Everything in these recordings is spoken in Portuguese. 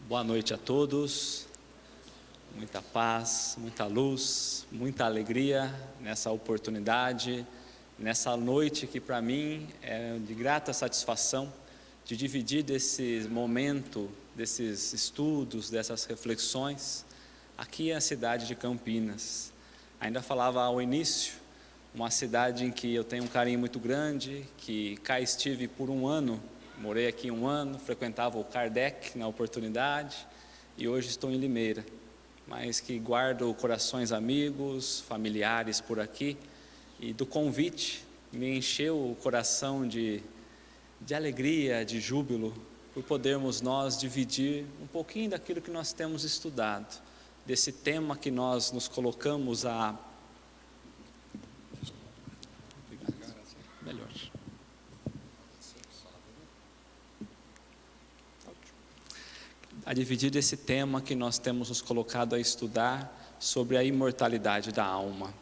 Boa noite a todos, muita paz, muita luz, muita alegria nessa oportunidade, nessa noite que para mim é de grata satisfação de dividir desse momento, desses estudos, dessas reflexões, aqui na cidade de Campinas. Ainda falava ao início, uma cidade em que eu tenho um carinho muito grande, que cá estive por um ano, morei aqui um ano, frequentava o Kardec na oportunidade e hoje estou em Limeira, mas que guardo corações amigos, familiares por aqui, e do convite me encheu o coração de alegria, de júbilo, por podermos nós dividir um pouquinho daquilo que nós temos estudado, desse tema que nós nos colocamos a dividir desse tema que nós temos nos colocado a estudar sobre a imortalidade da alma.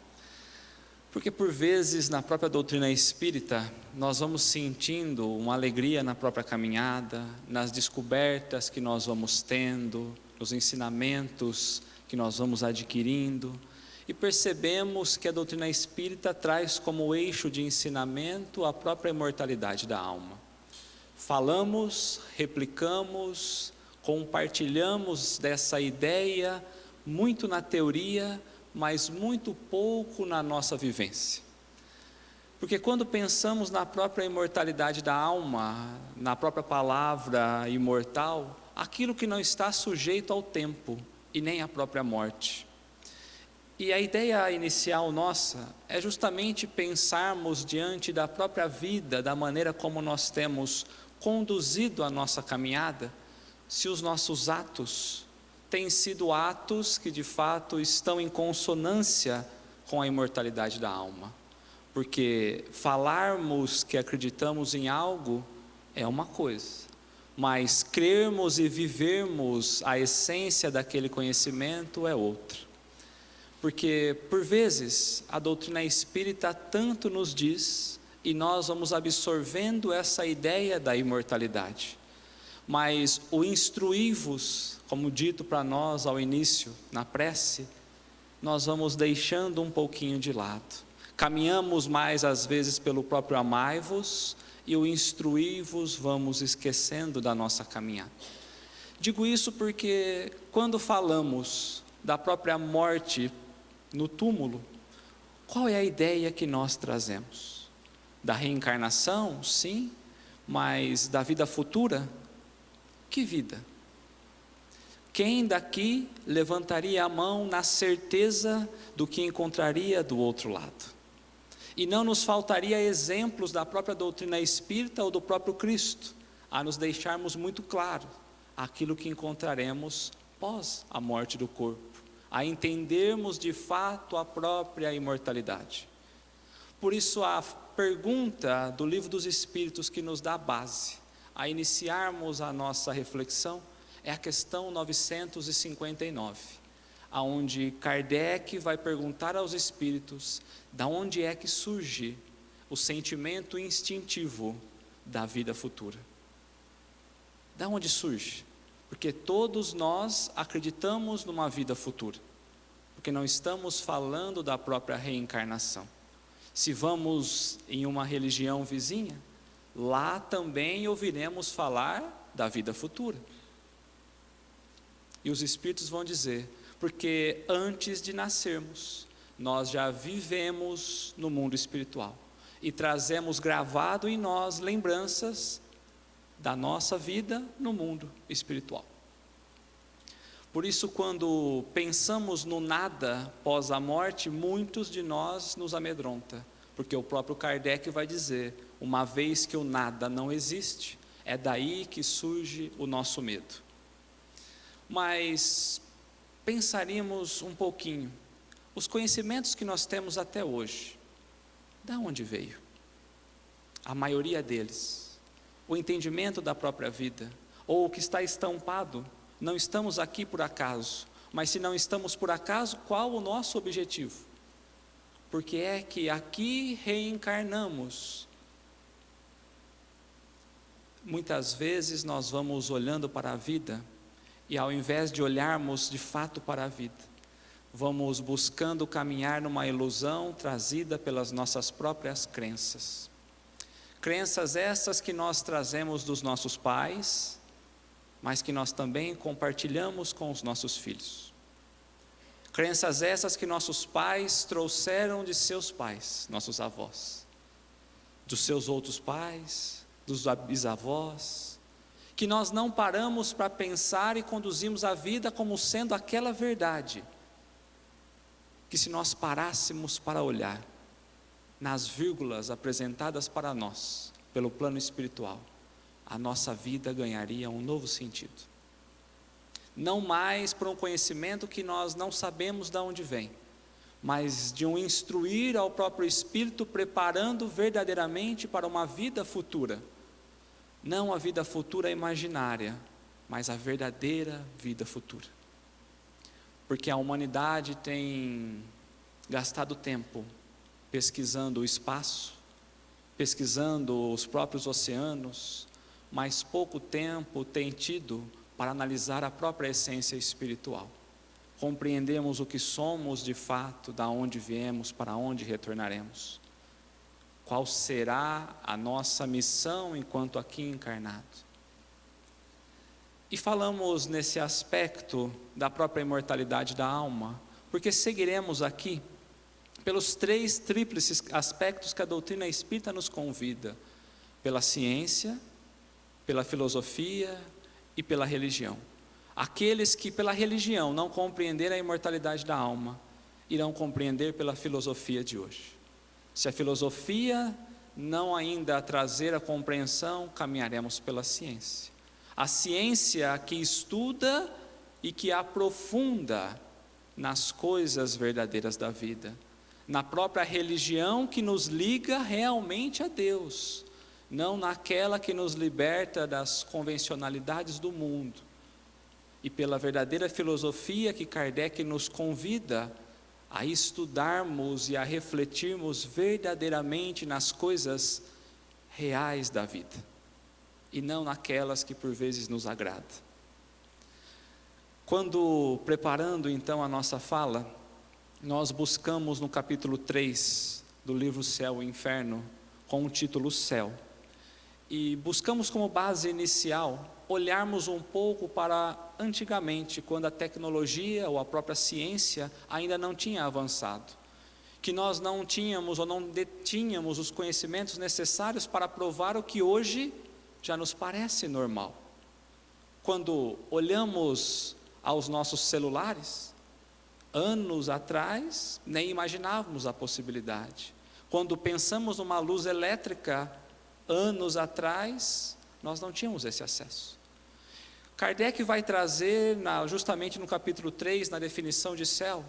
Porque por vezes na própria doutrina espírita nós vamos sentindo uma alegria na própria caminhada, nas descobertas que nós vamos tendo, nos ensinamentos que nós vamos adquirindo, e percebemos que a doutrina espírita traz como eixo de ensinamento a própria imortalidade da alma. Falamos, replicamos, compartilhamos dessa ideia muito na teoria, mas muito pouco na nossa vivência. Porque quando pensamos na própria imortalidade da alma, na própria palavra imortal, aquilo que não está sujeito ao tempo e nem à própria morte. E a ideia inicial nossa é justamente pensarmos diante da própria vida, da maneira como nós temos conduzido a nossa caminhada, se os nossos atos têm sido atos que de fato estão em consonância com a imortalidade da alma. Porque falarmos que acreditamos em algo é uma coisa, mas crermos e vivermos a essência daquele conhecimento é outra. Porque por vezes a doutrina espírita tanto nos diz e nós vamos absorvendo essa ideia da imortalidade. Mas o instruí-vos, como dito para nós ao início, na prece, nós vamos deixando um pouquinho de lado. Caminhamos mais às vezes pelo próprio amai-vos e o instruí-vos vamos esquecendo da nossa caminhada. Digo isso porque quando falamos da própria morte no túmulo, qual é a ideia que nós trazemos? Da reencarnação, sim, mas da vida futura? Que vida? Quem daqui levantaria a mão na certeza do que encontraria do outro lado? E não nos faltaria exemplos da própria doutrina espírita ou do próprio Cristo, a nos deixarmos muito claro aquilo que encontraremos pós a morte do corpo, a entendermos de fato a própria imortalidade. Por isso a pergunta do Livro dos Espíritos que nos dá a base a iniciarmos a nossa reflexão é a questão 959, aonde Kardec vai perguntar aos espíritos da onde é que surge o sentimento instintivo da vida futura. Da onde surge? Porque todos nós acreditamos numa vida futura, porque não estamos falando da própria reencarnação. Se vamos em uma religião vizinha, lá também ouviremos falar da vida futura. E os espíritos vão dizer, porque antes de nascermos, nós já vivemos no mundo espiritual e trazemos gravado em nós lembranças da nossa vida no mundo espiritual. Por isso, quando pensamos no nada pós a morte, muitos de nós nos amedronta, porque o próprio Kardec vai dizer, uma vez que o nada não existe, é daí que surge o nosso medo. Mas pensaríamos um pouquinho, os conhecimentos que nós temos até hoje, da onde veio? A maioria deles, o entendimento da própria vida, ou o que está estampado, não estamos aqui por acaso, mas se não estamos por acaso, qual o nosso objetivo? Porque é que aqui reencarnamos. Muitas vezes nós vamos olhando para a vida E ao invés de olharmos de fato para a vida, vamos buscando caminhar numa ilusão trazida pelas nossas próprias crenças. Crenças essas que nós trazemos dos nossos pais, mas que nós também compartilhamos com os nossos filhos. Crenças essas que nossos pais trouxeram de seus pais, nossos avós, dos seus outros pais, dos bisavós, que nós não paramos para pensar e conduzimos a vida como sendo aquela verdade, que se nós parássemos para olhar nas vírgulas apresentadas para nós, pelo plano espiritual, a nossa vida ganharia um novo sentido. Não mais por um conhecimento que nós não sabemos de onde vem, mas de um instruir ao próprio Espírito, preparando verdadeiramente para uma vida futura. Não a vida futura imaginária, mas a verdadeira vida futura. Porque a humanidade tem gastado tempo pesquisando o espaço, pesquisando os próprios oceanos, mas pouco tempo tem tido para analisar a própria essência espiritual. Compreendemos o que somos de fato, da onde viemos, para onde retornaremos. Qual será a nossa missão enquanto aqui encarnado? E falamos nesse aspecto da própria imortalidade da alma, porque seguiremos aqui pelos três tríplices aspectos que a doutrina espírita nos convida: pela ciência, pela filosofia e pela religião. Aqueles que pela religião não compreenderem a imortalidade da alma, irão compreender pela filosofia de hoje. Se a filosofia não ainda trazer a compreensão, caminharemos pela ciência. A ciência que estuda e que aprofunda nas coisas verdadeiras da vida, na própria religião que nos liga realmente a Deus, não naquela que nos liberta das convencionalidades do mundo, e pela verdadeira filosofia que Kardec nos convida a estudarmos e a refletirmos verdadeiramente nas coisas reais da vida, e não naquelas que por vezes nos agradam. Quando preparando então a nossa fala, nós buscamos no capítulo 3 do livro Céu e Inferno, com o título Céu, e buscamos como base inicial olharmos um pouco para antigamente, quando a tecnologia ou a própria ciência ainda não tinha avançado, que nós não tínhamos ou não detínhamos os conhecimentos necessários para provar o que hoje já nos parece normal. Quando olhamos aos nossos celulares, anos atrás nem imaginávamos a possibilidade. Quando pensamos numa luz elétrica, anos atrás, nós não tínhamos esse acesso. Kardec vai trazer, justamente no capítulo 3, na definição de céu,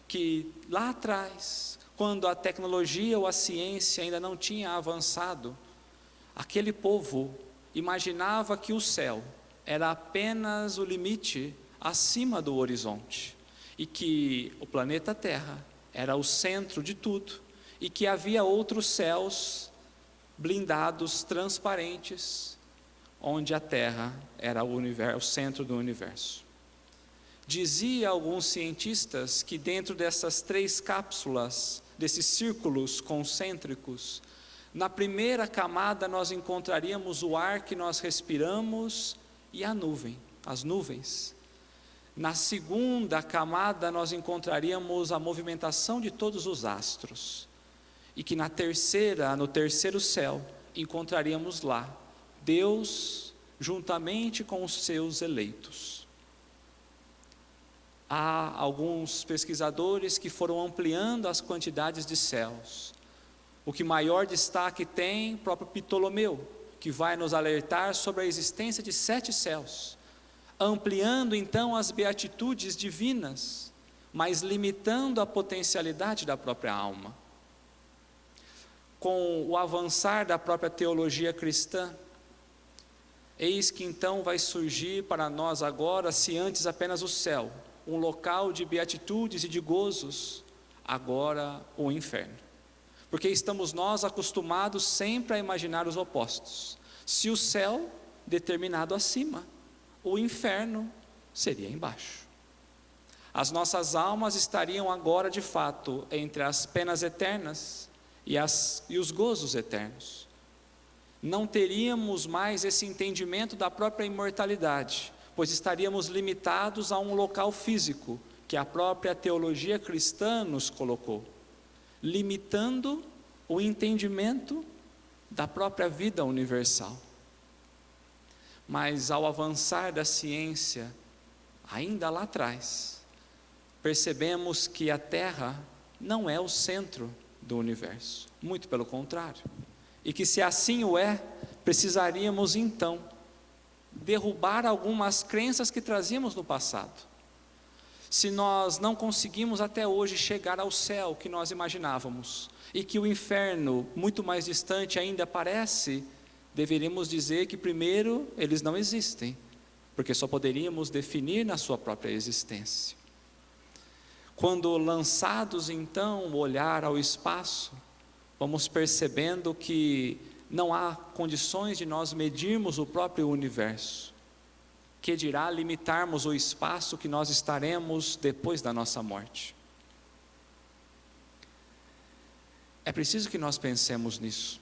que lá atrás, quando a tecnologia ou a ciência ainda não tinha avançado, aquele povo imaginava que o céu era apenas o limite acima do horizonte, e que o planeta Terra era o centro de tudo, e que havia outros céus blindados, transparentes, onde a Terra era o centro do universo. Dizia alguns cientistas que dentro dessas três cápsulas, desses círculos concêntricos, na primeira camada nós encontraríamos o ar que nós respiramos e as nuvens. Na segunda camada nós encontraríamos a movimentação de todos os astros. E que no terceiro céu, encontraríamos lá Deus juntamente com os seus eleitos. Há alguns pesquisadores que foram ampliando as quantidades de céus. O que maior destaque tem, próprio Ptolomeu, que vai nos alertar sobre a existência de 7 céus, ampliando então as beatitudes divinas, mas limitando a potencialidade da própria alma. Com o avançar da própria teologia cristã, eis que então vai surgir para nós agora, se antes apenas o céu, um local de beatitudes e de gozos, agora o inferno. Porque estamos nós acostumados sempre a imaginar os opostos. Se o céu, determinado acima, o inferno, seria embaixo. As nossas almas estariam agora, de fato, entre as penas eternas e os gozos eternos. Não teríamos mais esse entendimento da própria imortalidade, pois estaríamos limitados a um local físico, que a própria teologia cristã nos colocou, limitando o entendimento da própria vida universal. Mas ao avançar da ciência, ainda lá atrás, percebemos que a Terra não é o centro do universo, muito pelo contrário, e que se assim o é, precisaríamos então derrubar algumas crenças que trazíamos no passado. Se nós não conseguimos até hoje chegar ao céu que nós imaginávamos, e que o inferno, muito mais distante ainda parece, deveríamos dizer que primeiro eles não existem, porque só poderíamos definir na sua própria existência. Quando lançados então o olhar ao espaço, vamos percebendo que não há condições de nós medirmos o próprio universo, que dirá limitarmos o espaço que nós estaremos depois da nossa morte. É preciso que nós pensemos nisso,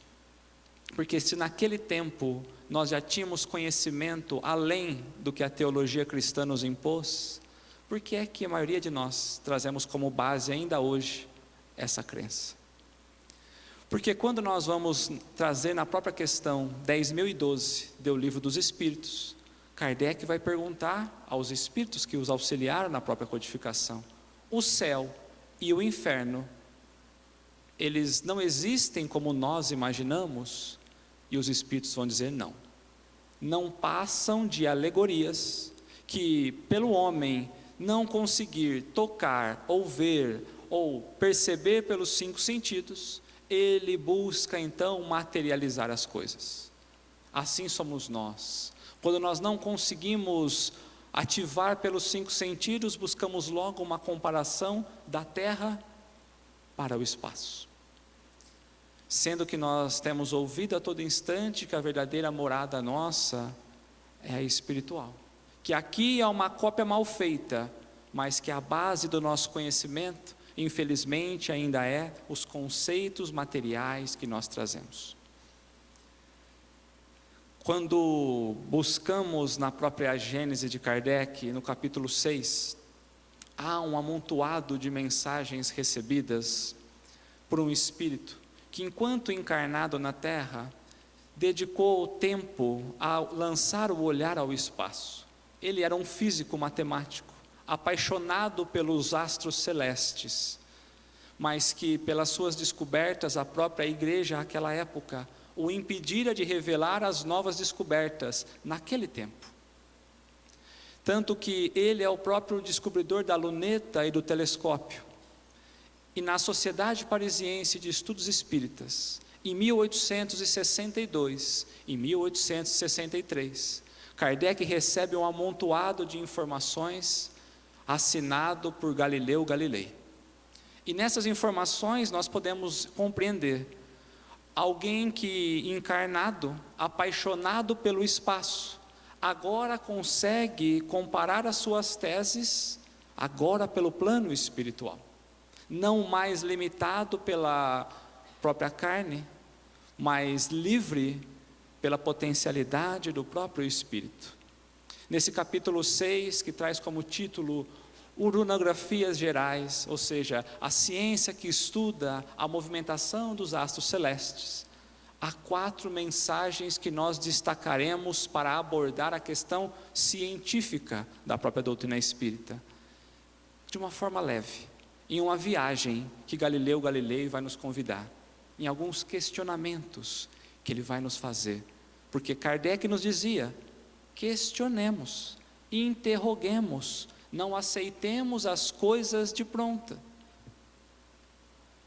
porque se naquele tempo nós já tínhamos conhecimento além do que a teologia cristã nos impôs, por que é que a maioria de nós trazemos como base ainda hoje essa crença? Porque quando nós vamos trazer na própria questão 10.012 do Livro dos Espíritos, Kardec vai perguntar aos espíritos que os auxiliaram na própria codificação: o céu e o inferno, eles não existem como nós imaginamos? E os espíritos vão dizer não. Não passam de alegorias que, pelo homem não conseguir tocar, ou ver, ou perceber pelos 5 sentidos, ele busca então materializar as coisas. Assim somos nós. Quando nós não conseguimos ativar pelos 5 sentidos, buscamos logo uma comparação da terra para o espaço. Sendo que nós temos ouvido a todo instante que a verdadeira morada nossa é a espiritual. Que aqui é uma cópia mal feita, mas que a base do nosso conhecimento, infelizmente, ainda é os conceitos materiais que nós trazemos. Quando buscamos na própria Gênese de Kardec, no capítulo 6, há um amontoado de mensagens recebidas por um espírito que, enquanto encarnado na Terra, dedicou o tempo a lançar o olhar ao espaço. Ele era um físico matemático, apaixonado pelos astros celestes, mas que pelas suas descobertas a própria igreja naquela época o impedira de revelar as novas descobertas naquele tempo. Tanto que ele é o próprio descobridor da luneta e do telescópio. E na Sociedade Parisiense de Estudos Espíritas, em 1862 e 1863, Kardec recebe um amontoado de informações assinado por Galileu Galilei. E nessas informações nós podemos compreender alguém que, encarnado, apaixonado pelo espaço, agora consegue comparar as suas teses, agora pelo plano espiritual, não mais limitado pela própria carne, mas livre pela potencialidade do próprio Espírito. Nesse capítulo 6, que traz como título Urunografias Gerais, ou seja, a ciência que estuda a movimentação dos astros celestes, há 4 mensagens que nós destacaremos para abordar a questão científica da própria doutrina espírita, de uma forma leve, em uma viagem que Galileu Galilei vai nos convidar, em alguns questionamentos que ele vai nos fazer, porque Kardec nos dizia: questionemos, interroguemos, não aceitemos as coisas de pronta.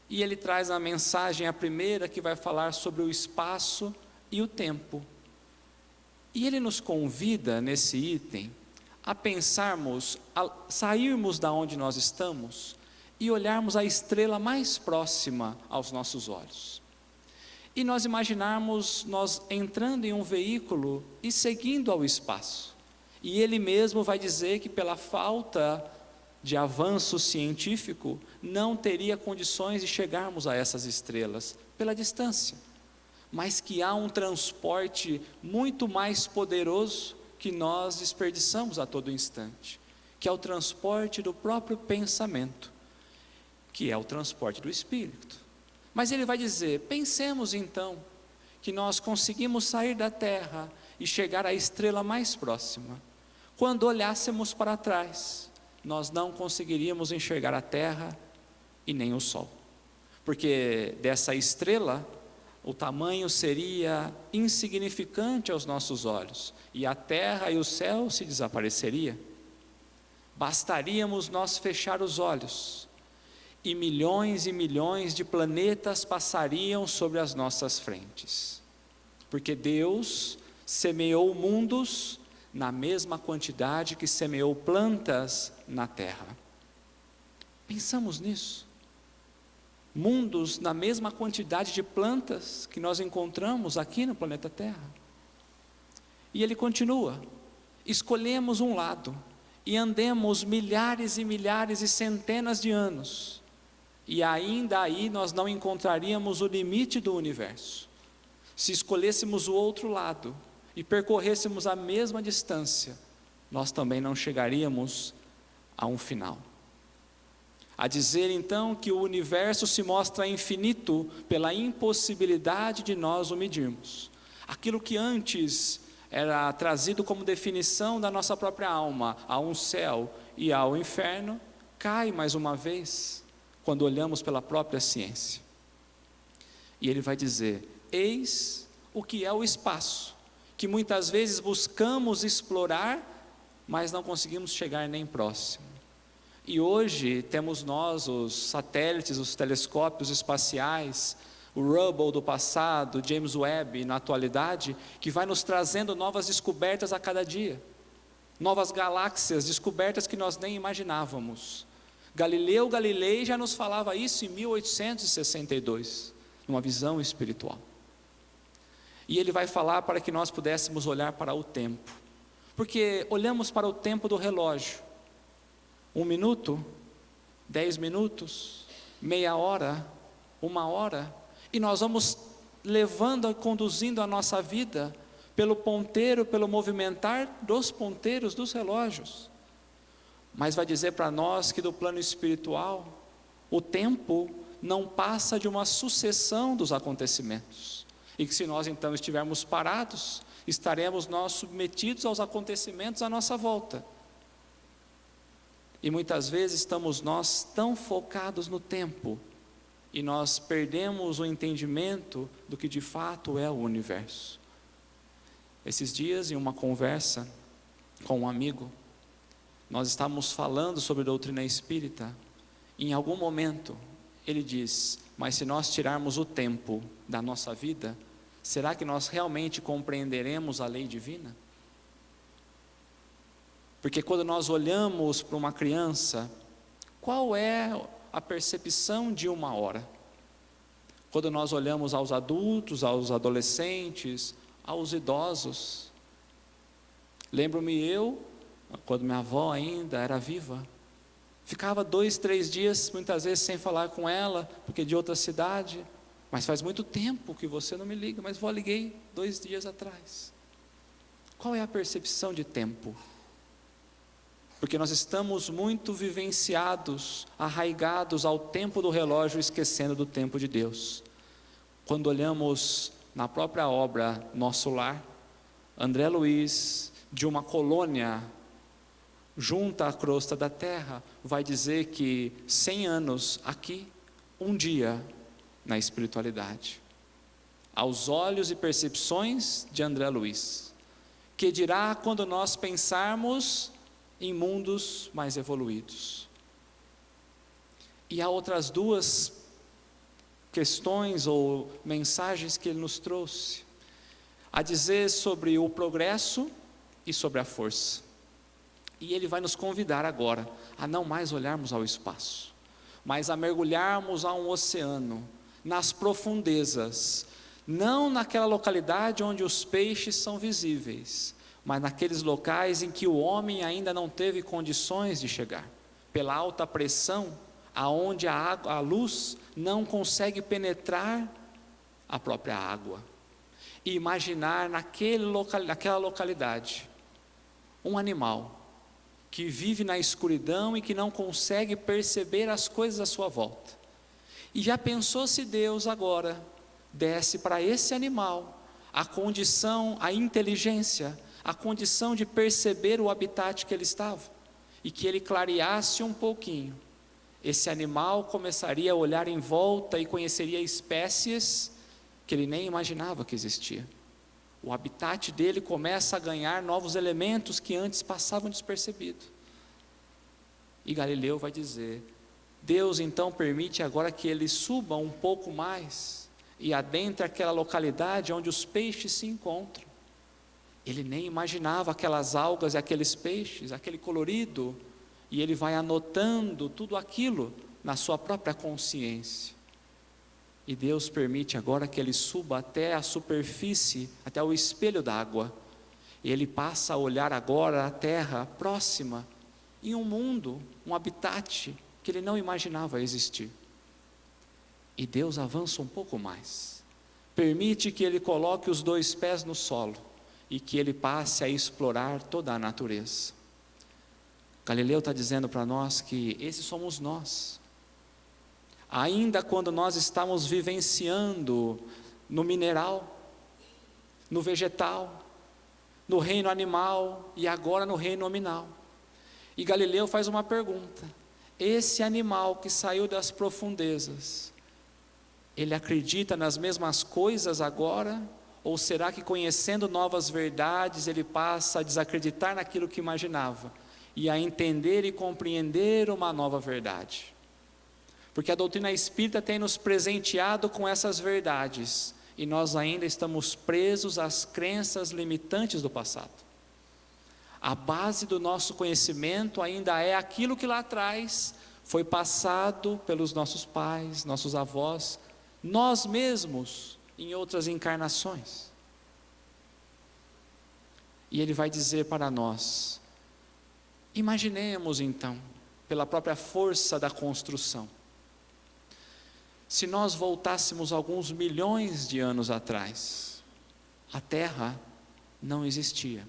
E ele traz a mensagem, a primeira, que vai falar sobre o espaço e o tempo. E ele nos convida nesse item a pensarmos, a sairmos da onde nós estamos e olharmos a estrela mais próxima aos nossos olhos. E nós imaginarmos nós entrando em um veículo e seguindo ao espaço. E ele mesmo vai dizer que pela falta de avanço científico, não teria condições de chegarmos a essas estrelas, pela distância. Mas que há um transporte muito mais poderoso que nós desperdiçamos a todo instante, que é o transporte do próprio pensamento, que é o transporte do Espírito. Mas ele vai dizer, pensemos então, que nós conseguimos sair da Terra e chegar à estrela mais próxima. Quando olhássemos para trás, nós não conseguiríamos enxergar a Terra e nem o Sol, porque dessa estrela, o tamanho seria insignificante aos nossos olhos, e a terra e o céu se desapareceria. Bastaríamos nós fechar os olhos, e milhões de planetas passariam sobre as nossas frentes, porque Deus semeou mundos na mesma quantidade que semeou plantas na terra. Pensamos nisso? Mundos na mesma quantidade de plantas que nós encontramos aqui no planeta Terra. E ele continua, escolhemos um lado e andemos milhares e milhares e centenas de anos, e ainda aí nós não encontraríamos o limite do universo. Se escolhêssemos o outro lado e percorrêssemos a mesma distância, nós também não chegaríamos a um final. A dizer então que o universo se mostra infinito pela impossibilidade de nós o medirmos. Aquilo que antes era trazido como definição da nossa própria alma, a um céu e ao inferno, cai mais uma vez, quando olhamos pela própria ciência. E ele vai dizer, eis o que é o espaço, que muitas vezes buscamos explorar, mas não conseguimos chegar nem próximo. E hoje temos nós os satélites, os telescópios espaciais, o Hubble do passado, o James Webb na atualidade, que vai nos trazendo novas descobertas a cada dia, novas galáxias, descobertas que nós nem imaginávamos. Galileu Galilei já nos falava isso em 1862, numa visão espiritual. E ele vai falar para que nós pudéssemos olhar para o tempo, porque olhamos para o tempo do relógio, 1 minuto, 10 minutos, meia hora, 1 hora, e nós vamos levando e conduzindo a nossa vida pelo ponteiro, pelo movimentar dos ponteiros dos relógios. Mas vai dizer para nós que do plano espiritual, o tempo não passa de uma sucessão dos acontecimentos, e que se nós então estivermos parados, estaremos nós submetidos aos acontecimentos à nossa volta. E muitas vezes estamos nós tão focados no tempo, e nós perdemos o entendimento do que de fato é o universo. Esses dias, em uma conversa com um amigo, nós estávamos falando sobre doutrina espírita, e em algum momento ele diz, mas se nós tirarmos o tempo da nossa vida, será que nós realmente compreenderemos a lei divina? Porque quando nós olhamos para uma criança, qual é a percepção de 1 hora? Quando nós olhamos aos adultos, aos adolescentes, aos idosos, lembro-me quando minha avó ainda era viva, ficava 2, 3 dias, muitas vezes sem falar com ela, porque de outra cidade, mas faz muito tempo que você não me liga, mas vó, liguei 2 dias atrás. Qual é a percepção de tempo? Porque nós estamos muito vivenciados, arraigados ao tempo do relógio, esquecendo do tempo de Deus. Quando olhamos na própria obra Nosso Lar, André Luiz, de uma colônia junto à crosta da terra, vai dizer que 100 anos aqui, 1 dia na espiritualidade. Aos olhos e percepções de André Luiz, que dirá quando nós pensarmos em mundos mais evoluídos. E há outras 2 questões ou mensagens que ele nos trouxe, a dizer sobre o progresso e sobre a força. E ele vai nos convidar agora a não mais olharmos ao espaço, mas a mergulharmos a um oceano, nas profundezas, não naquela localidade onde os peixes são visíveis, mas naqueles locais em que o homem ainda não teve condições de chegar, pela alta pressão, aonde a luz não consegue penetrar a própria água. E imaginar naquela localidade um animal que vive na escuridão e que não consegue perceber as coisas à sua volta. E já pensou se Deus agora desse para esse animal a condição, a inteligência, a condição de perceber o habitat que ele estava, e que ele clareasse um pouquinho, esse animal começaria a olhar em volta e conheceria espécies que ele nem imaginava que existia. O habitat dele começa a ganhar novos elementos que antes passavam despercebidos. E Galileu vai dizer: Deus então permite agora que ele suba um pouco mais e adentre aquela localidade onde os peixes se encontram. Ele nem imaginava aquelas algas e aqueles peixes, aquele colorido, e ele vai anotando tudo aquilo na sua própria consciência. E Deus permite agora que ele suba até a superfície, até o espelho d'água, e ele passa a olhar agora a terra próxima, em um mundo, um habitat que ele não imaginava existir. E Deus avança um pouco mais, permite que ele coloque os 2 pés no solo, e que ele passe a explorar toda a natureza. Galileu está dizendo para nós que esses somos nós. Ainda quando nós estamos vivenciando no mineral, no vegetal, no reino animal e agora no reino nominal. E Galileu faz uma pergunta: esse animal que saiu das profundezas, ele acredita nas mesmas coisas agora? Ou será que, conhecendo novas verdades, ele passa a desacreditar naquilo que imaginava e a entender e compreender uma nova verdade? Porque a doutrina espírita tem nos presenteado com essas verdades e nós ainda estamos presos às crenças limitantes do passado. A base do nosso conhecimento ainda é aquilo que lá atrás foi passado pelos nossos pais, nossos avós, nós mesmos, em outras encarnações. E ele vai dizer para nós: imaginemos então, pela própria força da construção, se nós voltássemos alguns milhões de anos atrás, a Terra não existia.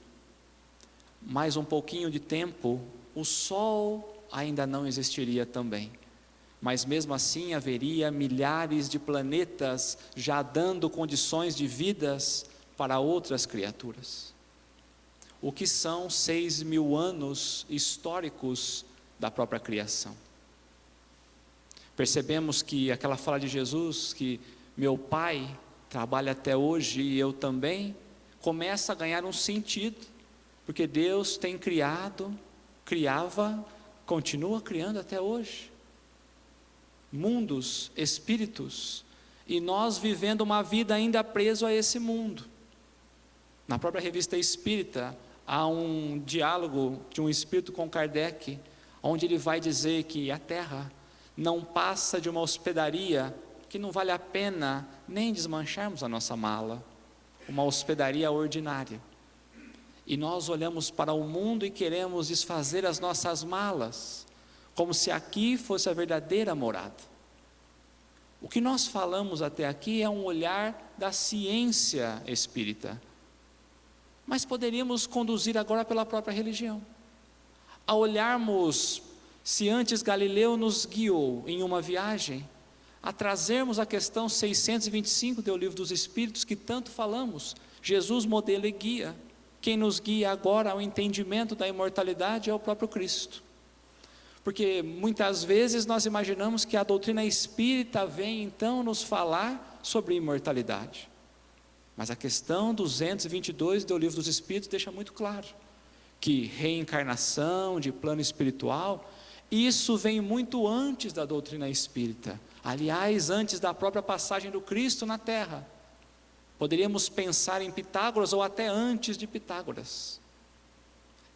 Mais um pouquinho de tempo, o Sol ainda não existiria também. Mas mesmo assim haveria milhares de planetas já dando condições de vidas para outras criaturas. O que são 6.000 anos históricos da própria criação. Percebemos que aquela fala de Jesus, que meu Pai trabalha até hoje e eu também, começa a ganhar um sentido, porque Deus tem criava, continua criando até hoje. Mundos, espíritos, e nós vivendo uma vida ainda preso a esse mundo. Na própria revista Espírita, há um diálogo de um espírito com Kardec, onde ele vai dizer que a Terra não passa de uma hospedaria, que não vale a pena nem desmancharmos a nossa mala, uma hospedaria ordinária. E nós olhamos para o mundo e queremos desfazer as nossas malas, como se aqui fosse a verdadeira morada. O que nós falamos até aqui é um olhar da ciência espírita, mas poderíamos conduzir agora pela própria religião, a olharmos, se antes Galileu nos guiou em uma viagem, a trazermos a questão 625 do Livro dos Espíritos, que tanto falamos. Jesus modelo e guia. Quem nos guia agora ao entendimento da imortalidade é o próprio Cristo. Porque muitas vezes nós imaginamos que a doutrina espírita vem então nos falar sobre imortalidade. Mas a questão 222 do Livro dos Espíritos deixa muito claro que reencarnação de plano espiritual, isso vem muito antes da doutrina espírita. Aliás, antes da própria passagem do Cristo na Terra. Poderíamos pensar em Pitágoras ou até antes de Pitágoras.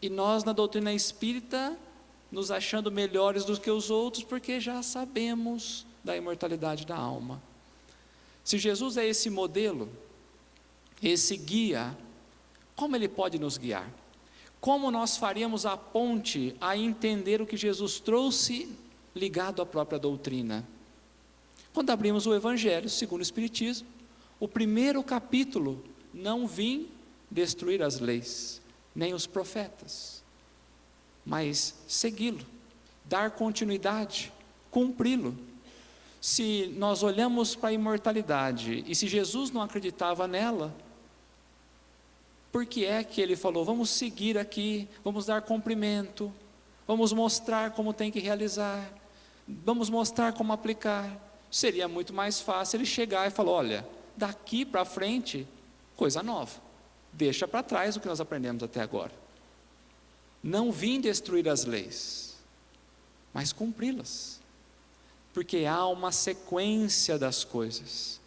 E nós na doutrina espírita nos achando melhores do que os outros, porque já sabemos da imortalidade da alma. Se Jesus é esse modelo, esse guia, Como Ele pode nos guiar? Como nós faríamos a ponte a entender o que Jesus trouxe ligado à própria doutrina? Quando abrimos o Evangelho segundo o Espiritismo, o primeiro capítulo: não vim destruir as leis, nem os profetas, mas segui-lo, dar continuidade, cumpri-lo. Se nós olhamos para a imortalidade, e se Jesus não acreditava nela, por que é que ele falou, vamos seguir aqui, vamos dar cumprimento, vamos mostrar como tem que realizar, vamos mostrar como aplicar? Seria muito mais fácil ele chegar e falar, olha, daqui para frente, coisa nova, deixa para trás o que nós aprendemos até agora. Não vim destruir as leis, mas cumpri-las, porque há uma sequência das coisas.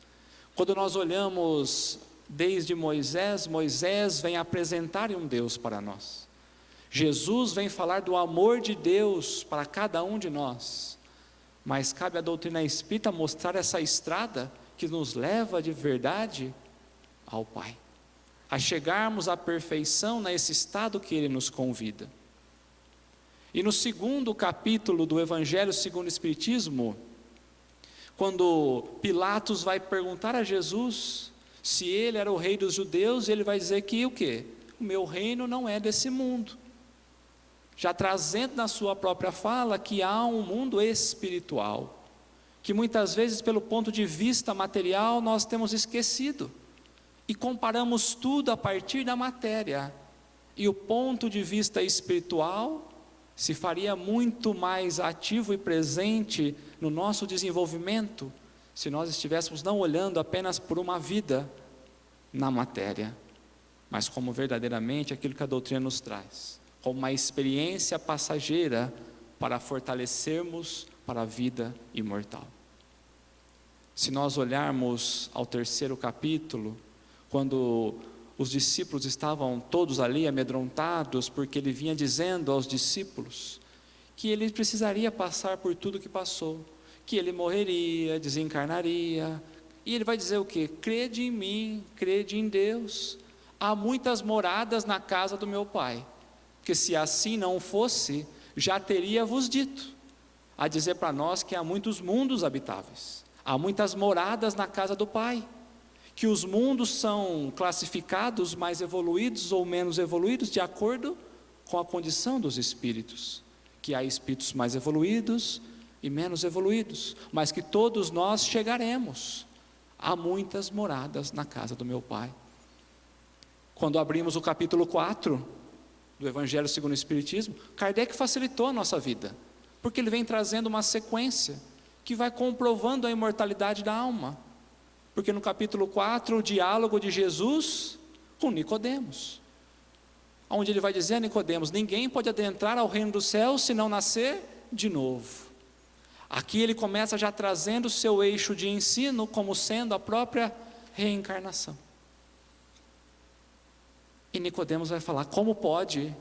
Quando nós olhamos desde Moisés, Moisés vem apresentar um Deus para nós, Jesus vem falar do amor de Deus para cada um de nós, mas cabe à doutrina espírita mostrar essa estrada que nos leva de verdade ao Pai, a chegarmos à perfeição nesse estado que Ele nos convida. E no segundo capítulo do Evangelho segundo o Espiritismo, quando Pilatos vai perguntar a Jesus se Ele era o rei dos judeus, Ele vai dizer que o quê? O meu reino não é desse mundo, já trazendo na sua própria fala que há um mundo espiritual, que muitas vezes pelo ponto de vista material nós temos esquecido, e comparamos tudo a partir da matéria, e o ponto de vista espiritual se faria muito mais ativo e presente no nosso desenvolvimento, se nós estivéssemos não olhando apenas por uma vida na matéria, mas como verdadeiramente aquilo que a doutrina nos traz, como uma experiência passageira para fortalecermos para a vida imortal. Se nós olharmos ao terceiro capítulo, quando os discípulos estavam todos ali amedrontados, porque ele vinha dizendo aos discípulos que ele precisaria passar por tudo que passou, que ele morreria, desencarnaria, e ele vai dizer o quê? Crede em mim, crede em Deus, há muitas moradas na casa do meu Pai, porque se assim não fosse, já teria vos dito, a dizer para nós que há muitos mundos habitáveis, há muitas moradas na casa do Pai, que os mundos são classificados mais evoluídos ou menos evoluídos de acordo com a condição dos espíritos, que há espíritos mais evoluídos e menos evoluídos, mas que todos nós chegaremos a muitas moradas na casa do meu Pai. Quando abrimos o capítulo 4 do Evangelho segundo o Espiritismo, Kardec facilitou a nossa vida, porque ele vem trazendo uma sequência que vai comprovando a imortalidade da alma, porque no capítulo 4, o diálogo de Jesus com Nicodemos, onde ele vai dizer a Nicodemos, ninguém pode adentrar ao reino dos céus se não nascer de novo. Aqui ele começa já trazendo o seu eixo de ensino como sendo a própria reencarnação. E Nicodemos vai falar, como pode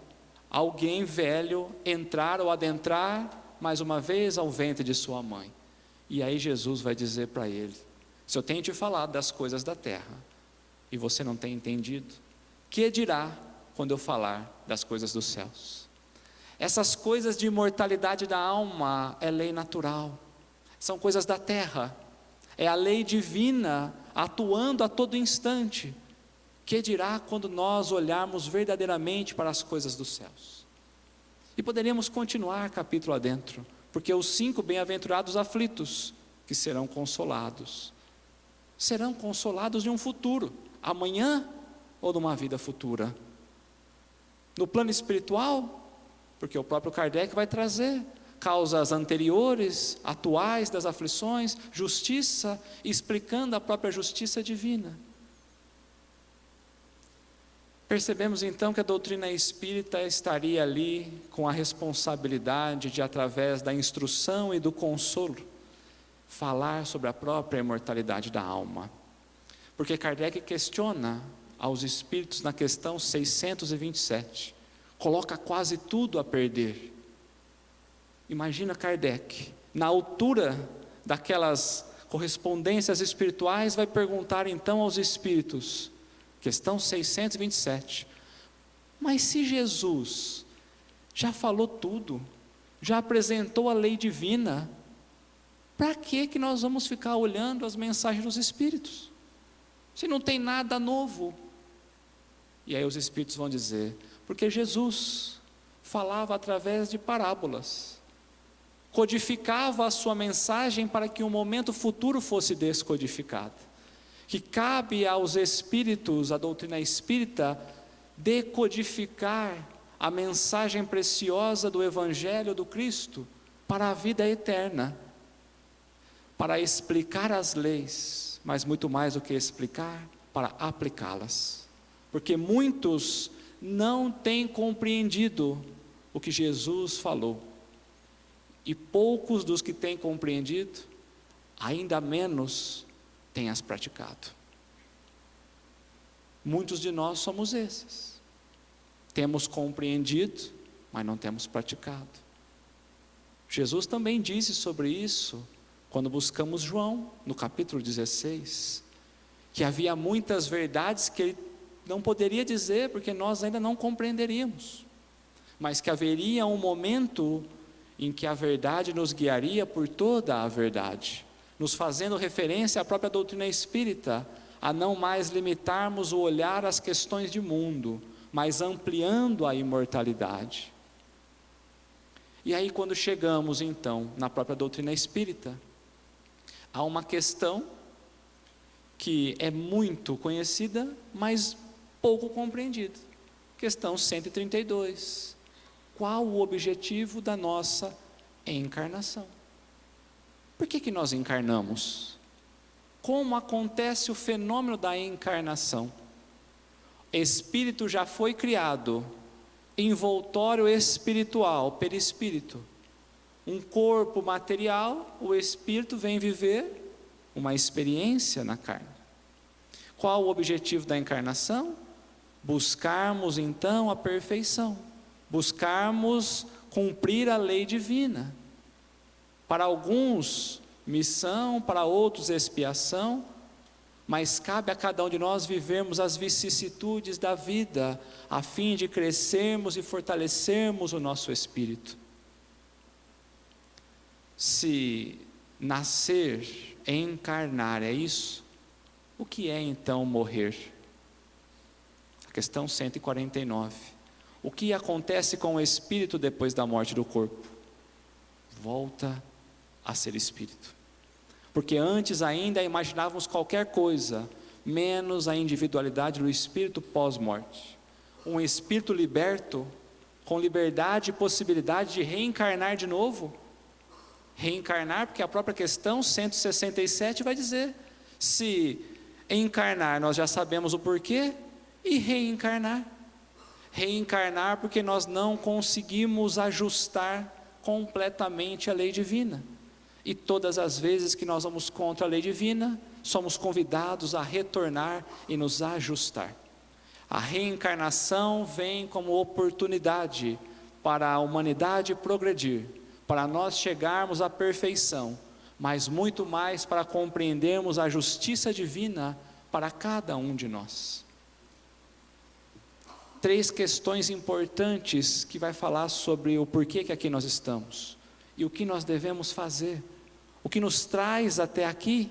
alguém velho entrar ou adentrar mais uma vez ao ventre de sua mãe? E aí Jesus vai dizer para ele, se eu tenho te falado das coisas da terra, e você não tem entendido, que dirá quando eu falar das coisas dos céus? Essas coisas de imortalidade da alma é lei natural, são coisas da terra, é a lei divina atuando a todo instante. Que dirá quando nós olharmos verdadeiramente para as coisas dos céus? E poderíamos continuar capítulo adentro, porque os 5 bem-aventurados aflitos, que serão consolados de um futuro, amanhã ou numa vida futura. No plano espiritual, porque o próprio Kardec vai trazer causas anteriores, atuais das aflições, justiça, explicando a própria justiça divina. Percebemos então que a doutrina espírita estaria ali com a responsabilidade de, através da instrução e do consolo, falar sobre a própria imortalidade da alma. Porque Kardec questiona aos espíritos na questão 627, coloca quase tudo a perder. Imagina Kardec, na altura daquelas correspondências espirituais, vai perguntar então aos espíritos, questão 627, Mas se Jesus já falou tudo, já apresentou a lei divina, para que nós vamos ficar olhando as mensagens dos Espíritos? Se não tem nada novo. E aí os Espíritos vão dizer, porque Jesus falava através de parábolas, codificava a sua mensagem para que um momento futuro fosse descodificado, que cabe aos Espíritos, a doutrina espírita, decodificar a mensagem preciosa do Evangelho do Cristo para a vida eterna, para explicar as leis, mas muito mais do que explicar, para aplicá-las, porque muitos não têm compreendido o que Jesus falou, e poucos dos que têm compreendido, ainda menos têm as praticado. Muitos de nós somos esses, temos compreendido, mas não temos praticado. Jesus também disse sobre isso, quando buscamos João, no capítulo 16, que havia muitas verdades que ele não poderia dizer, porque nós ainda não compreenderíamos, mas que haveria um momento em que a verdade nos guiaria por toda a verdade, nos fazendo referência à própria doutrina espírita, a não mais limitarmos o olhar às questões de mundo, mas ampliando a imortalidade. E aí quando chegamos então na própria doutrina espírita, há uma questão que é muito conhecida, mas pouco compreendida. Questão 132. Qual o objetivo da nossa encarnação? Por que nós encarnamos? Como acontece o fenômeno da encarnação? Espírito já foi criado, envoltório espiritual, perispírito. Um corpo material, o espírito vem viver uma experiência na carne. Qual o objetivo da encarnação? Buscarmos então a perfeição, buscarmos cumprir a lei divina. Para alguns, missão, para outros, expiação, mas cabe a cada um de nós vivermos as vicissitudes da vida, a fim de crescermos e fortalecermos o nosso espírito. Se nascer, encarnar é isso, o que é então morrer? A questão 149. O que acontece com o espírito depois da morte do corpo? Volta a ser espírito. Porque antes ainda imaginávamos qualquer coisa, menos a individualidade do espírito pós-morte. Um espírito liberto, com liberdade e possibilidade de reencarnar de novo. Reencarnar, porque a própria questão 167 vai dizer, se encarnar nós já sabemos o porquê, e reencarnar. Reencarnar porque nós não conseguimos ajustar completamente a lei divina. E todas as vezes que nós vamos contra a lei divina, somos convidados a retornar e nos ajustar. A reencarnação vem como oportunidade para a humanidade progredir, para nós chegarmos à perfeição, mas muito mais para compreendermos a justiça divina para cada um de nós. 3 questões importantes que vai falar sobre o porquê que aqui nós estamos e o que nós devemos fazer, o que nos traz até aqui.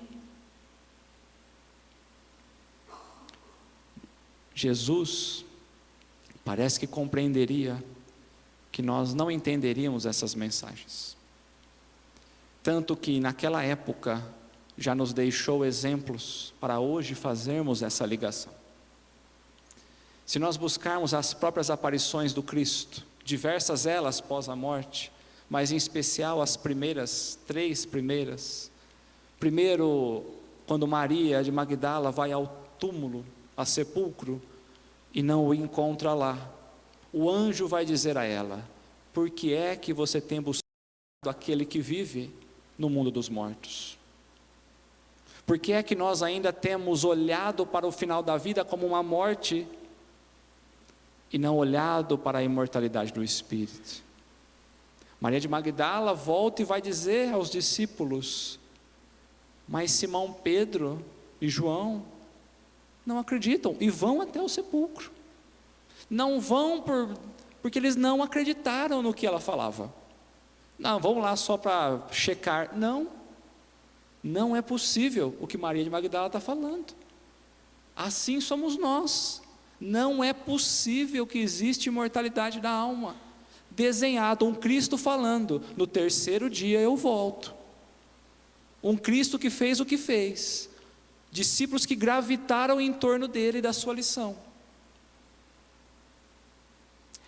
Jesus parece que compreenderia que nós não entenderíamos essas mensagens, tanto que naquela época já nos deixou exemplos para hoje fazermos essa ligação. Se nós buscarmos as próprias aparições do Cristo, diversas elas pós a morte, mas em especial as três primeiras. Primeiro, quando Maria de Magdala vai ao túmulo, ao sepulcro, e não o encontra lá, o anjo vai dizer a ela, por que é que você tem buscado aquele que vive no mundo dos mortos? Por que é que nós ainda temos olhado para o final da vida como uma morte, e não olhado para a imortalidade do Espírito? Maria de Magdala volta e vai dizer aos discípulos, mas Simão Pedro e João não acreditam e vão até o sepulcro. Não vão porque eles não acreditaram no que ela falava. Não, vamos lá só para checar. Não é possível o que Maria de Magdala está falando. Assim somos nós. Não é possível que existe imortalidade da alma. Desenhado um Cristo falando, no terceiro dia eu volto. Um Cristo que fez o que fez. Discípulos que gravitaram em torno dele e da sua lição.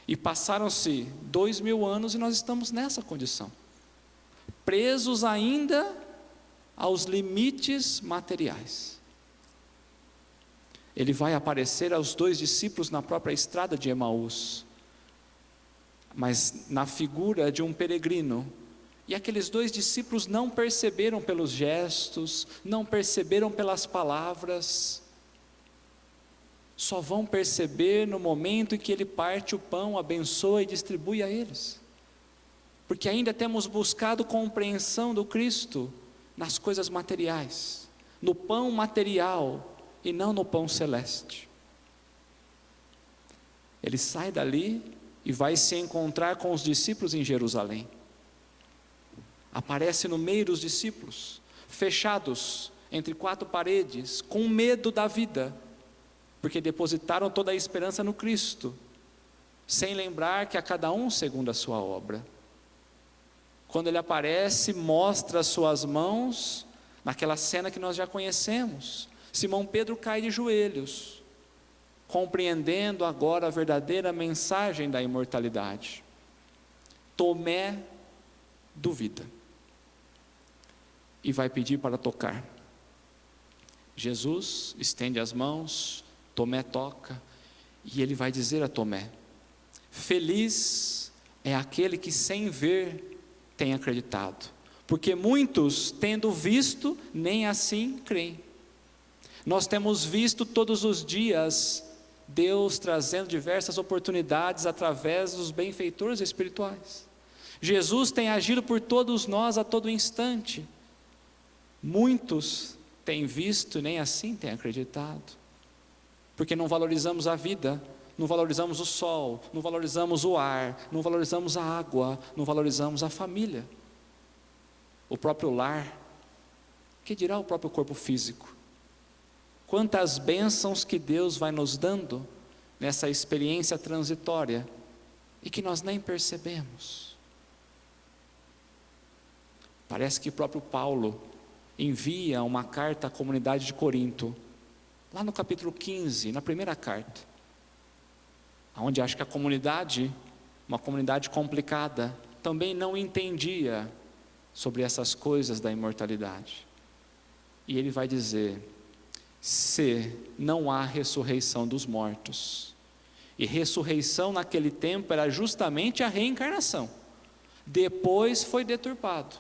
E passaram-se 2000 anos e nós estamos nessa condição. Presos ainda aos limites materiais. Ele vai aparecer aos 2 discípulos na própria estrada de Emaús, mas na figura de um peregrino. E aqueles 2 discípulos não perceberam pelos gestos, não perceberam pelas palavras, só vão perceber no momento em que ele parte o pão, abençoa e distribui a eles, porque ainda temos buscado compreensão do Cristo nas coisas materiais, no pão material e não no pão celeste. Ele sai dali e vai se encontrar com os discípulos em Jerusalém. Aparece no meio dos discípulos, fechados entre 4 paredes, com medo da vida, porque depositaram toda a esperança no Cristo, sem lembrar que a cada um segundo a sua obra. Quando ele aparece, mostra as suas mãos, naquela cena que nós já conhecemos. Simão Pedro cai de joelhos, compreendendo agora a verdadeira mensagem da imortalidade. Tomé duvida e vai pedir para tocar. Jesus estende as mãos, Tomé toca, e ele vai dizer a Tomé: feliz é aquele que sem ver tem acreditado, porque muitos, tendo visto, nem assim creem. Nós temos visto todos os dias Deus trazendo diversas oportunidades através dos benfeitores espirituais. Jesus tem agido por todos nós a todo instante. Muitos têm visto e nem assim têm acreditado, porque não valorizamos a vida, não valorizamos o sol, não valorizamos o ar, não valorizamos a água, não valorizamos a família, o próprio lar, que dirá o próprio corpo físico. Quantas bênçãos que Deus vai nos dando nessa experiência transitória e que nós nem percebemos. Parece que o próprio Paulo envia uma carta à comunidade de Corinto, lá no capítulo 15, na primeira carta, onde acho que a comunidade, uma comunidade complicada, também não entendia sobre essas coisas da imortalidade. E ele vai dizer: se não há ressurreição dos mortos, e ressurreição naquele tempo era justamente a reencarnação, depois foi deturpado.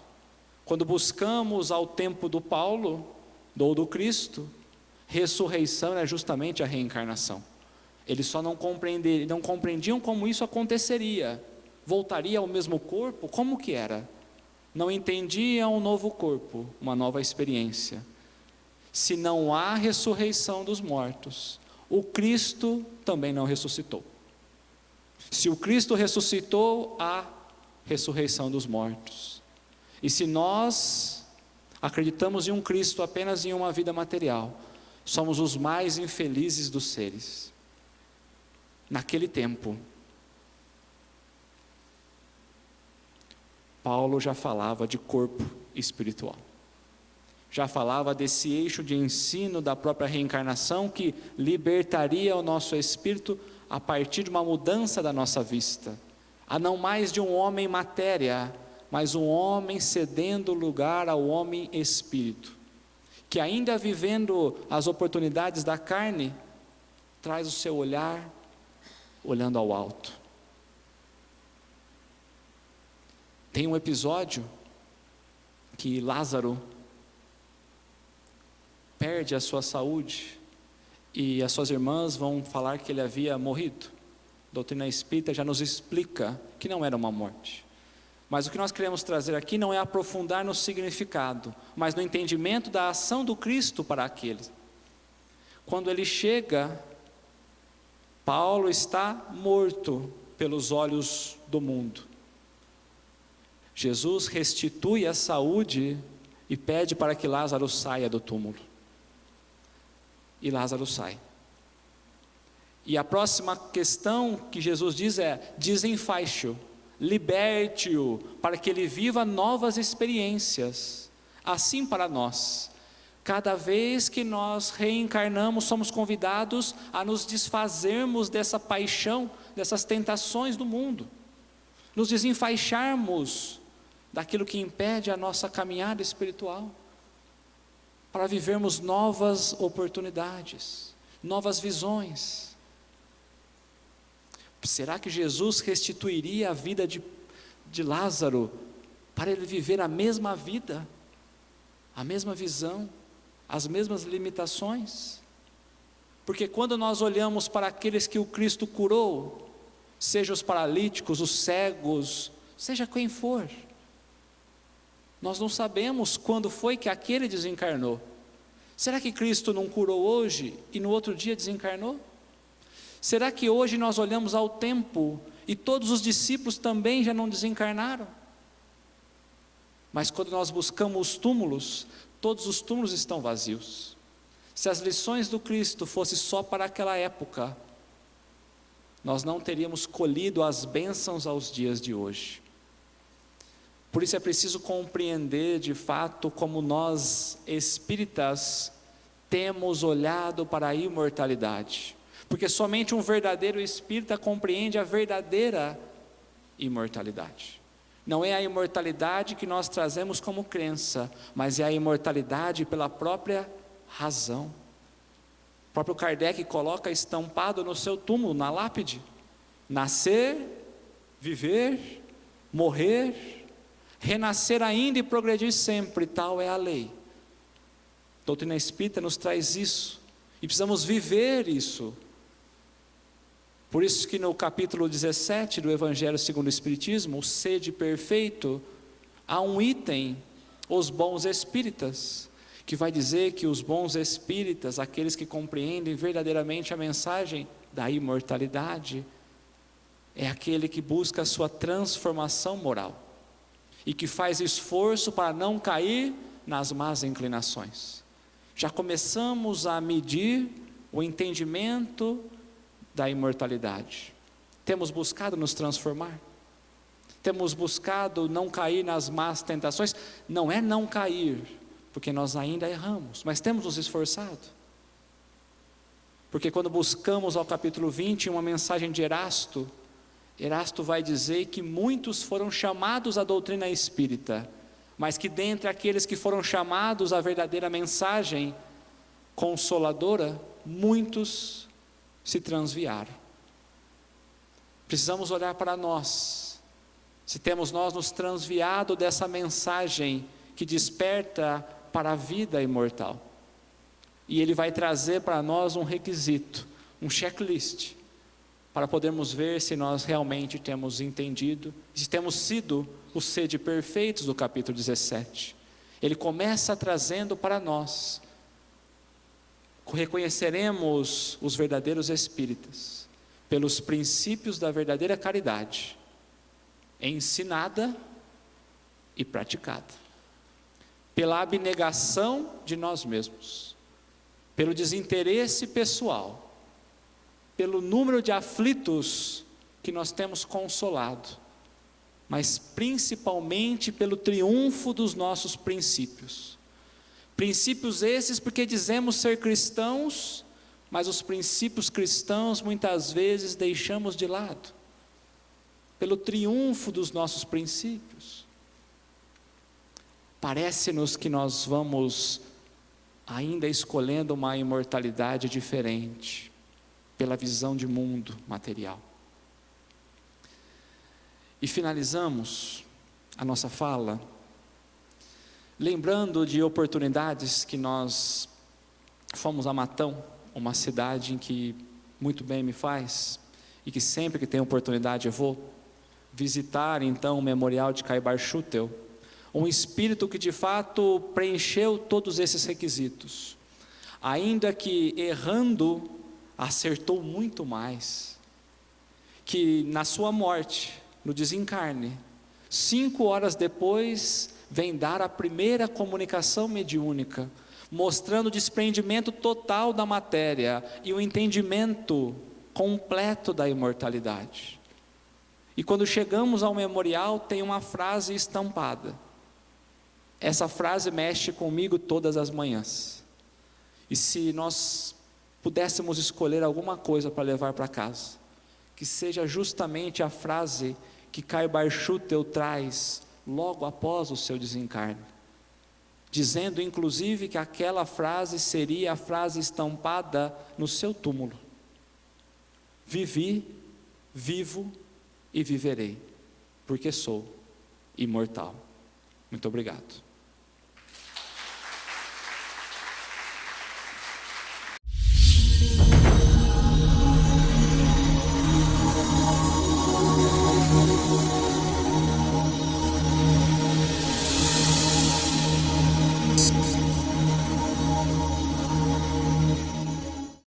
Quando buscamos ao tempo do Paulo, ou do Cristo, ressurreição é justamente a reencarnação. Eles só não compreendiam como isso aconteceria, voltaria ao mesmo corpo, como que era? Não entendiam um novo corpo, uma nova experiência. Se não há ressurreição dos mortos, o Cristo também não ressuscitou. Se o Cristo ressuscitou, há ressurreição dos mortos. E se nós acreditamos em um Cristo apenas em uma vida material, somos os mais infelizes dos seres. Naquele tempo, Paulo já falava de corpo espiritual. Já falava desse eixo de ensino da própria reencarnação que libertaria o nosso espírito a partir de uma mudança da nossa vista, a não mais de um homem matéria, mas um homem cedendo lugar ao homem espírito, que ainda vivendo as oportunidades da carne, traz o seu olhar olhando ao alto. Tem um episódio que Lázaro perde a sua saúde e as suas irmãs vão falar que ele havia morrido. A doutrina espírita já nos explica que não era uma morte. Mas o que nós queremos trazer aqui não é aprofundar no significado, mas no entendimento da ação do Cristo para aqueles. Quando ele chega Paulo está morto pelos olhos do mundo. Jesus restitui a saúde e pede para que Lázaro saia do túmulo. E Lázaro sai. E a próxima questão que Jesus diz é: desenfaixe-o, liberte-o, para que ele viva novas experiências. Assim para nós, cada vez que nós reencarnamos, somos convidados a nos desfazermos dessa paixão, dessas tentações do mundo, nos desenfaixarmos daquilo que impede a nossa caminhada espiritual, para vivermos novas oportunidades, novas visões. Será que Jesus restituiria a vida de Lázaro, para ele viver a mesma vida, a mesma visão, as mesmas limitações? Porque quando nós olhamos para aqueles que o Cristo curou, seja os paralíticos, os cegos, seja quem for, nós não sabemos quando foi que aquele desencarnou. Será que Cristo não curou hoje e no outro dia desencarnou? Será que hoje nós olhamos ao tempo e todos os discípulos também já não desencarnaram? Mas quando nós buscamos os túmulos, todos os túmulos estão vazios. Se as lições do Cristo fossem só para aquela época, nós não teríamos colhido as bênçãos aos dias de hoje. Por isso é preciso compreender de fato como nós espíritas temos olhado para a imortalidade, porque somente um verdadeiro espírita compreende a verdadeira imortalidade. Não é a imortalidade que nós trazemos como crença, mas é a imortalidade pela própria razão. O próprio Kardec coloca estampado no seu túmulo, na lápide: nascer, viver, morrer, renascer ainda e progredir sempre, tal é a lei. A doutrina espírita nos traz isso, e precisamos viver isso. Por isso que no capítulo 17 do Evangelho segundo o Espiritismo, o sede perfeito, há um item, os bons espíritas, que vai dizer que os bons espíritas, aqueles que compreendem verdadeiramente a mensagem da imortalidade, é aquele que busca a sua transformação moral, e que faz esforço para não cair nas más inclinações. Já começamos a medir o entendimento da imortalidade. Temos buscado nos transformar, temos buscado não cair nas más tentações. Não é não cair, porque nós ainda erramos, mas temos nos esforçado. Porque quando buscamos ao capítulo 20 uma mensagem de Erasto vai dizer que muitos foram chamados à doutrina espírita, mas que dentre aqueles que foram chamados à verdadeira mensagem consoladora, muitos se transviaram. Precisamos olhar para nós, se temos nós nos transviado dessa mensagem que desperta para a vida imortal. E ele vai trazer para nós um requisito, um checklist, para podermos ver se nós realmente temos entendido, se temos sido os sede perfeitos do capítulo 17. Ele começa trazendo para nós: reconheceremos os verdadeiros espíritas pelos princípios da verdadeira caridade, ensinada e praticada, pela abnegação de nós mesmos, pelo desinteresse pessoal, pelo número de aflitos que nós temos consolado, mas principalmente pelo triunfo dos nossos princípios. Princípios esses porque dizemos ser cristãos, mas os princípios cristãos muitas vezes deixamos de lado, pelo triunfo dos nossos princípios. Parece-nos que nós vamos ainda escolhendo uma imortalidade diferente, pela visão de mundo material. E finalizamos a nossa fala lembrando de oportunidades que nós fomos a Matão, uma cidade em que muito bem me faz, e que sempre que tenho oportunidade eu vou visitar então o memorial de Caibar Schutel, um espírito que de fato preencheu todos esses requisitos, ainda que errando acertou muito mais, que na sua morte, no desencarne, 5 horas depois, vem dar a primeira comunicação mediúnica, mostrando o desprendimento total da matéria e o entendimento completo da imortalidade. E quando chegamos ao memorial, tem uma frase estampada. Essa frase mexe comigo todas as manhãs. E se nós pudéssemos escolher alguma coisa para levar para casa, que seja justamente a frase que Caio Barchutel traz logo após o seu desencarne, dizendo inclusive que aquela frase seria a frase estampada no seu túmulo: vivi, vivo e viverei, porque sou imortal. Muito obrigado.